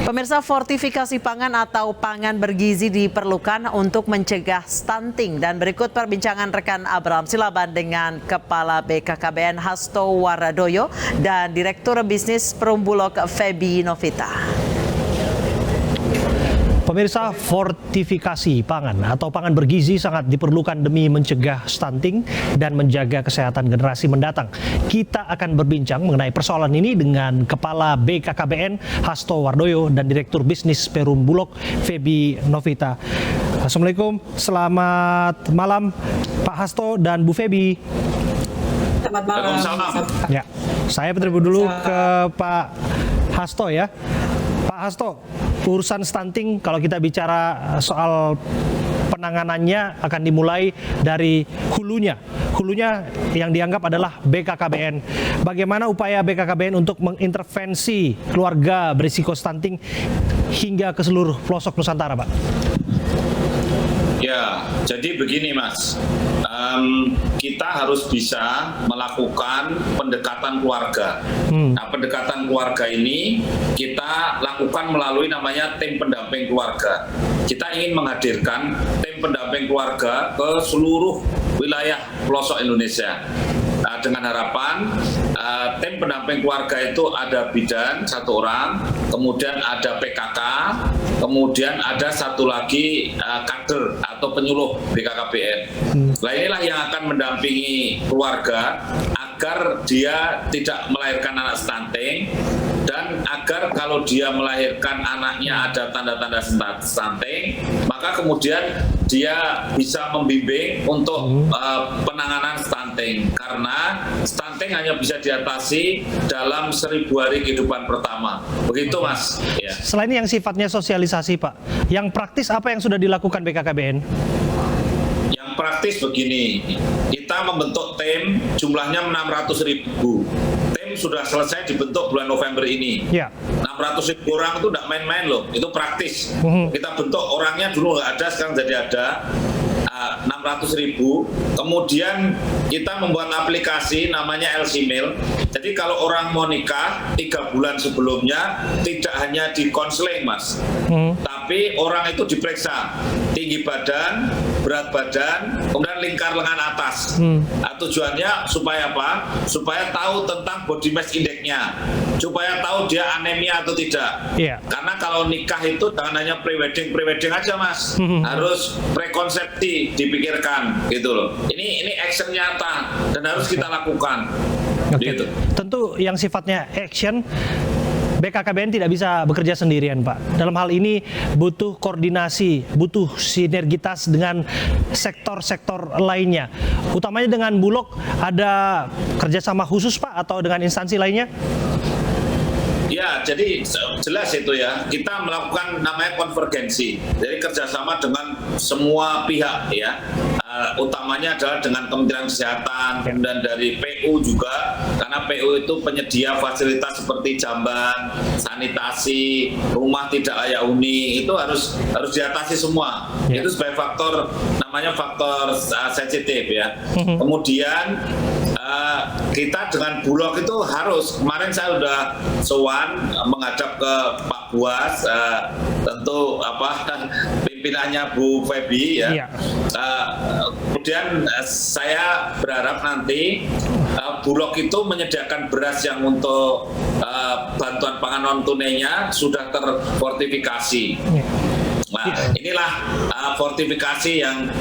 Pemirsa, fortifikasi pangan atau pangan bergizi diperlukan untuk mencegah stunting. Dan berikut perbincangan rekan Abraham Silaban dengan Kepala BKKBN Hasto Waradoyo dan Direktur Bisnis Perumbulok Feby Novita. Pemirsa, fortifikasi pangan atau pangan bergizi sangat diperlukan demi mencegah stunting dan menjaga kesehatan generasi mendatang. Kita akan berbincang mengenai persoalan ini dengan Kepala BKKBN Hasto Waradoyo dan Direktur Bisnis Perumbulok Feby Novita. Assalamualaikum, selamat malam Pak Hasto dan Bu Feby. Selamat malam. Ya, saya terlebih dulu ke Pak Hasto ya. Pak Hasto, urusan stunting kalau kita bicara soal penanganannya akan dimulai dari hulunya. Hulunya yang dianggap adalah BKKBN. Bagaimana upaya BKKBN untuk mengintervensi keluarga berisiko stunting hingga ke seluruh pelosok Nusantara, Pak? Ya, jadi begini Mas, kita harus bisa melakukan pendekatan keluarga. Nah, pendekatan keluarga ini kita lakukan melalui namanya tim pendamping keluarga. Kita ingin menghadirkan tim pendamping keluarga ke seluruh wilayah pelosok Indonesia. Dengan harapan tim pendamping keluarga itu ada bidan 1 orang, kemudian ada PKK, kemudian ada 1 lagi kader atau penyuluh BKKBN. Nah, inilah yang akan mendampingi keluarga agar dia tidak melahirkan anak stunting, dan agar kalau dia melahirkan anaknya ada tanda-tanda stunting, maka kemudian dia bisa membimbing untuk penanganan stunting, karena stunting hanya bisa diatasi dalam 1000 hari kehidupan pertama. Begitu Mas. Ya. Selain yang sifatnya sosialisasi Pak, yang praktis apa yang sudah dilakukan BKKBN? Yang praktis begini, kita membentuk tim jumlahnya 600.000. Tim sudah selesai dibentuk bulan November ini. Ya. 600.000 orang itu tidak main-main loh, itu praktis. Kita bentuk orangnya dulu nggak ada, sekarang jadi ada 600.000. Kemudian kita membuat aplikasi namanya LC-Mail. Jadi kalau orang mau nikah 3 bulan sebelumnya tidak hanya di konseling Mas, tapi orang itu diperiksa tinggi badan, berat badan, kemudian lingkar lengan atas. Tujuannya supaya apa? Supaya tahu tentang body mass index-nya, supaya tahu dia anemia atau tidak. Karena kalau nikah itu jangan hanya pre-wedding aja Mas, harus prekonsepsi dipikirkan gitu loh. Ini action nyata dan harus kita lakukan. Gitu. Tentu yang sifatnya action, BKKBN tidak bisa bekerja sendirian Pak. Dalam hal ini butuh koordinasi, butuh sinergitas dengan sektor-sektor lainnya. Utamanya dengan Bulog, ada kerjasama khusus Pak atau dengan instansi lainnya? Ya, jadi jelas itu ya, kita melakukan namanya konvergensi, jadi kerjasama dengan semua pihak ya, utamanya adalah dengan Kementerian Kesehatan, kemudian dari PU juga, karena PU itu penyedia fasilitas seperti jamban, sanitasi, rumah tidak layak huni, itu harus diatasi semua. Itu sebagai faktor, namanya faktor sensitif ya. Kemudian kita dengan Bulog itu harus, kemarin saya sudah sowan menghadap ke Pak Buas, tentu pimpinannya Bu Feby ya. Kemudian saya berharap nanti Bulog itu menyediakan beras yang untuk bantuan pangan non tunainya sudah terfortifikasi. Nah, inilah fortifikasi yang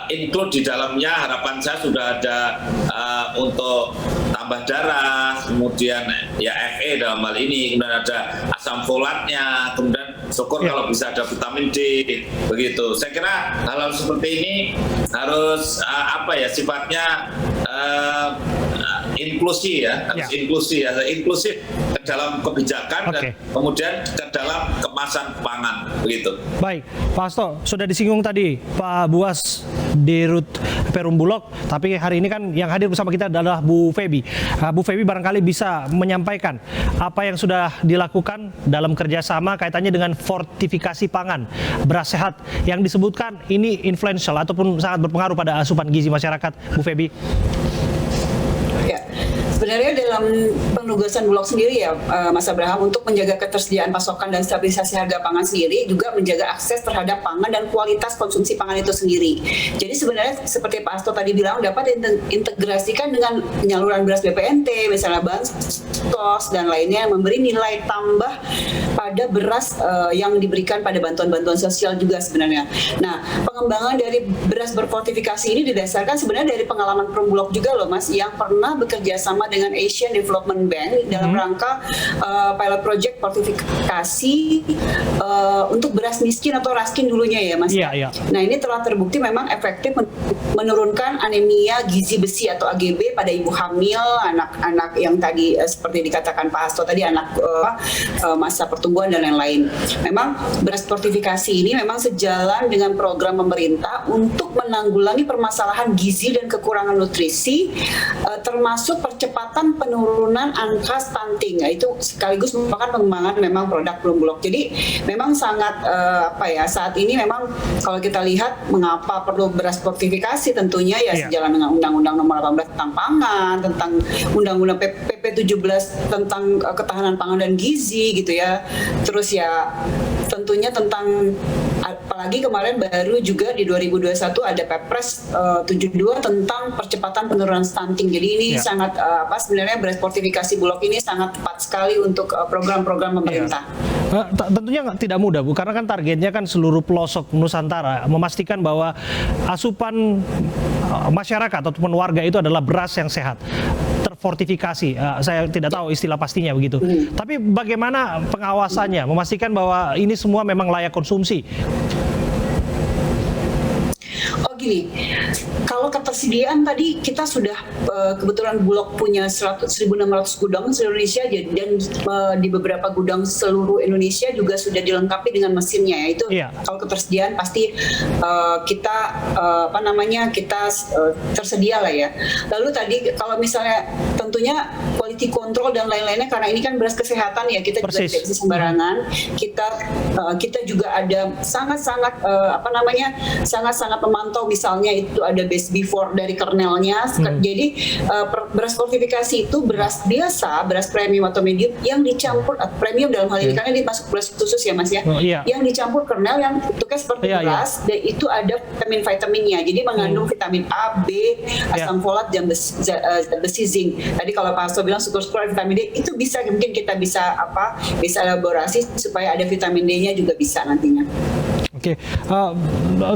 include di dalamnya. Harapan saya sudah ada untuk tambah darah, kemudian ya Fe dalam hal ini, kemudian ada asam folatnya, kemudian syukur kalau bisa ada vitamin D, begitu. Saya kira hal-hal seperti ini harus sifatnya inklusi ya, harus inklusif ke dalam kebijakan dan kemudian ke dalam kemasan pangan, begitu. Baik, Pak Hasto, sudah disinggung tadi Pak Buas di Rut Perumbulok, tapi hari ini kan yang hadir bersama kita adalah Bu Feby. Bu Feby barangkali bisa menyampaikan apa yang sudah dilakukan dalam kerjasama kaitannya dengan fortifikasi pangan, beras sehat yang disebutkan ini influential ataupun sangat berpengaruh pada asupan gizi masyarakat, Bu Feby. Sebenarnya dalam penugasan Bulog sendiri ya, Mas Abraham, untuk menjaga ketersediaan pasokan dan stabilisasi harga pangan sendiri, juga menjaga akses terhadap pangan dan kualitas konsumsi pangan itu sendiri. Jadi sebenarnya seperti Pak Hasto tadi bilang, dapat integrasikan dengan penyaluran beras BPNT, misalnya bansos dan lainnya, memberi nilai tambah pada beras yang diberikan pada bantuan-bantuan sosial juga sebenarnya. Nah, pengembangan dari beras berfortifikasi ini didasarkan sebenarnya dari pengalaman Perumbulog juga loh Mas, yang pernah bekerja sama dengan Asian Development Bank dalam rangka pilot project fortifikasi untuk beras miskin atau raskin dulunya ya Mas. Iya. Nah, ini telah terbukti memang efektif menurunkan anemia gizi besi atau AGB pada ibu hamil, anak-anak yang tadi seperti dikatakan Pak Hasto tadi, anak masa pertumbuhan dan lain-lain. Memang beras fortifikasi ini memang sejalan dengan program pemerintah untuk menanggulangi permasalahan gizi dan kekurangan nutrisi, termasuk percepatan penurunan angka stunting. Itu sekaligus merupakan pengembangan memang produk Perumbulog. Jadi memang sangat saat ini memang kalau kita lihat mengapa perlu beras fortifikasi, tentunya ya sejalan dengan Undang-Undang Nomor 18 tentang pangan, tentang Undang-Undang PP 17 tentang ketahanan pangan dan gizi gitu ya. Terus ya tentunya tentang, apalagi kemarin baru juga di 2021 ada Perpres 72 tentang percepatan penurunan stunting. Jadi ini sangat sebenarnya beras fortifikasi Bulog ini sangat tepat sekali untuk program-program pemerintah. Tentunya tidak mudah Bu, karena kan targetnya kan seluruh pelosok Nusantara, memastikan bahwa asupan masyarakat ataupun warga itu adalah beras yang sehat, terfortifikasi. Saya tidak tahu istilah pastinya begitu. Tapi bagaimana pengawasannya, memastikan bahwa ini semua memang layak konsumsi? Oh gini, kalau ketersediaan tadi kita sudah kebetulan Bulog punya 1.600 gudang seluruh Indonesia, dan di beberapa gudang seluruh Indonesia juga sudah dilengkapi dengan mesinnya ya. Itu kalau ketersediaan pasti kita kita tersedia lah ya. Lalu tadi kalau misalnya tentunya quality control dan lain-lainnya, karena ini kan beras kesehatan ya, kita juga tidak bisa sembarangan. Kita juga ada sangat-sangat sangat-sangat memantau, misalnya itu ada base before dari kernelnya. Jadi beras fortifikasi itu beras biasa, beras premium atau medium yang dicampur premium dalam hal ini karena dia masuk beras khusus ya Mas ya. Yang dicampur kernel yang bentuknya seperti beras dan itu ada vitamin-vitaminnya. Jadi mengandung vitamin A, B, asam folat, dan besi, zinc. Tadi kalau Pak Hasto bilang syukur-syukur vitamin D, itu bisa mungkin kita bisa elaborasi supaya ada vitamin D-nya juga bisa nantinya. Oke,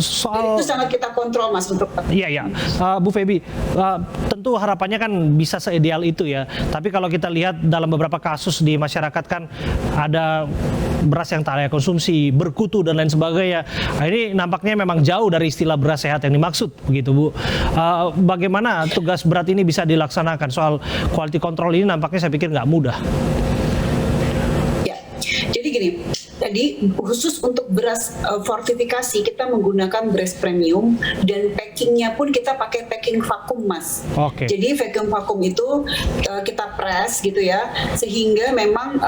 soal itu sangat kita kontrol Mas untuk. Iya. Bu Feby, tentu harapannya kan bisa seideal itu ya. Tapi kalau kita lihat dalam beberapa kasus di masyarakat kan ada beras yang tak layak konsumsi, berkutu dan lain sebagainya. Ini nampaknya memang jauh dari istilah beras sehat yang dimaksud, begitu Bu. Bagaimana tugas berat ini bisa dilaksanakan? Soal quality control ini nampaknya saya pikir nggak mudah. Ya, jadi gini. Tadi khusus untuk beras fortifikasi kita menggunakan beras premium dan packingnya pun kita pakai packing vakum Mas. Jadi vakum vakum itu kita press gitu ya, sehingga memang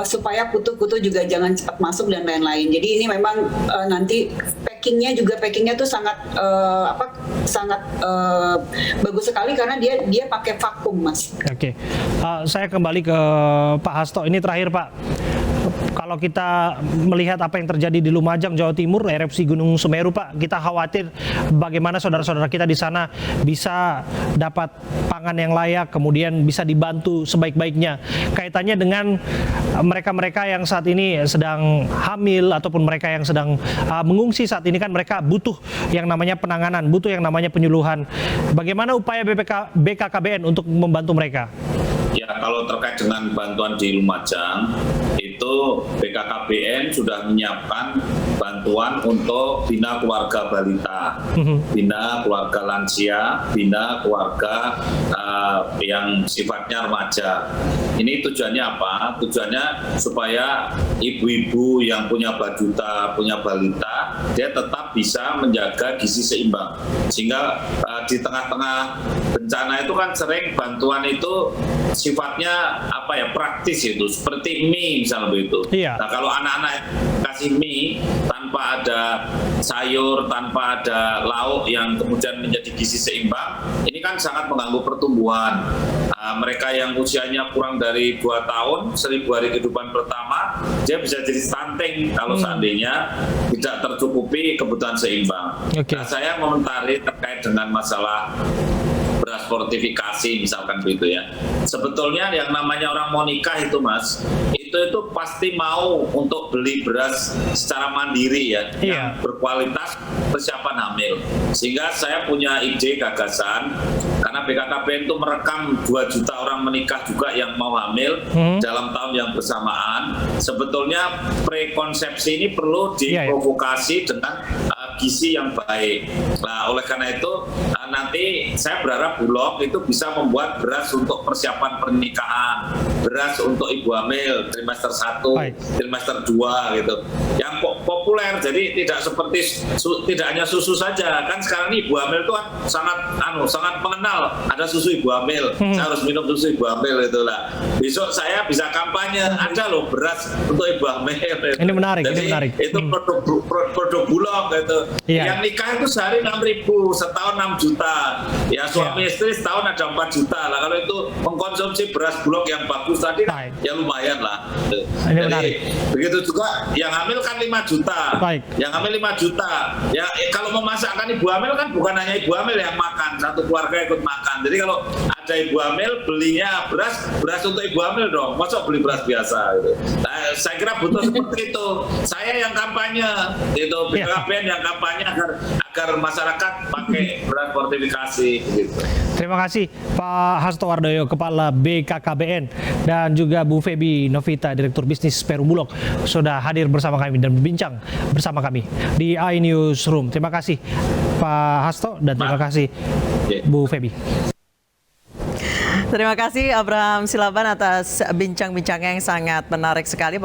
supaya kutu-kutu juga jangan cepat masuk dan lain-lain. Jadi ini memang nanti packingnya tuh sangat bagus sekali karena dia pakai vakum Mas. Saya kembali ke Pak Hasto. Ini terakhir Pak, kalau kita melihat apa yang terjadi di Lumajang, Jawa Timur, erupsi Gunung Semeru Pak, kita khawatir bagaimana saudara-saudara kita di sana bisa dapat pangan yang layak, kemudian bisa dibantu sebaik-baiknya. Kaitannya dengan mereka-mereka yang saat ini sedang hamil ataupun mereka yang sedang mengungsi saat ini, kan mereka butuh yang namanya penanganan, butuh yang namanya penyuluhan. Bagaimana upaya BKKBN untuk membantu mereka? Ya, kalau terkait dengan bantuan di Lumajang, itu BKKBN sudah menyiapkan bantuan untuk bina keluarga balita, bina keluarga lansia, bina keluarga yang sifatnya remaja. Ini tujuannya apa? Tujuannya supaya ibu-ibu yang punya bajuta, punya balita, dia tetap bisa menjaga gizi seimbang. Sehingga di tengah-tengah bencana itu kan sering bantuan itu sifatnya praktis itu, seperti mie misalnya begitu. Nah kalau anak-anak kasih mie tanpa tanpa ada sayur, tanpa ada lauk yang kemudian menjadi gizi seimbang, ini kan sangat mengganggu pertumbuhan. Mereka yang usianya kurang dari 2 tahun, 1000 hari kehidupan pertama, dia bisa jadi stunting kalau seandainya tidak tercukupi kebutuhan seimbang. Oke. Nah, saya komentari terkait dengan masalah beras fortifikasi misalkan begitu ya. Sebetulnya yang namanya orang mau nikah itu Mas, itu pasti mau untuk beli beras secara mandiri ya, yang berkualitas persiapan hamil. Sehingga saya punya ide gagasan, karena BKKBN itu merekam 2 juta orang menikah juga yang mau hamil dalam tahun yang bersamaan. Sebetulnya prekonsepsi ini perlu diprovokasi dengan gizi yang baik. Nah, oleh karena itu nanti saya berharap Bulog itu bisa membuat beras untuk persiapan pernikahan, beras untuk ibu hamil trimester 1, trimester 2 gitu. Yang populer, jadi tidak seperti tidak hanya susu saja. Kan sekarang ini ibu hamil itu kan sangat mengenal ada susu ibu hamil. Saya harus minum susu ibu hamil itulah. Besok saya bisa kampanye, ada loh beras untuk ibu hamil. Ini menarik, jadi, ini menarik. Itu produk Bulog gitu. Yang nikah itu sehari 6.000, setahun 6 juta. Ya suami istri setahun ada 4 juta lah. Kalau itu mengkonsumsi beras Bulog yang bagus tadi kan, ya lumayan lah. Ini Jadi menarik. begitu juga yang hamil kan 5 juta. Baik. Yang hamil 5 juta. Ya kalau memasakkan ibu hamil kan bukan hanya ibu hamil yang makan, satu keluarga ikut makan. Jadi kalau ada ibu hamil belinya beras untuk ibu hamil dong. Masa beli beras biasa gitu. Nah, saya kira butuh seperti itu. Saya yang kampanye, itu BKKBN yang kampanye agar masyarakat pakai beras fortifikasi gitu. Terima kasih Pak Hasto Wardoyo, Kepala BKKBN, dan juga Bu Feby Novita, Direktur Bisnis Perum Bulog, sudah hadir bersama kami dan berbincang bersama kami di iNewsroom. Terima kasih Pak Hasto dan terima kasih Bu Feby. Terima kasih Abraham Silaban atas bincang-bincangnya yang sangat menarik sekali.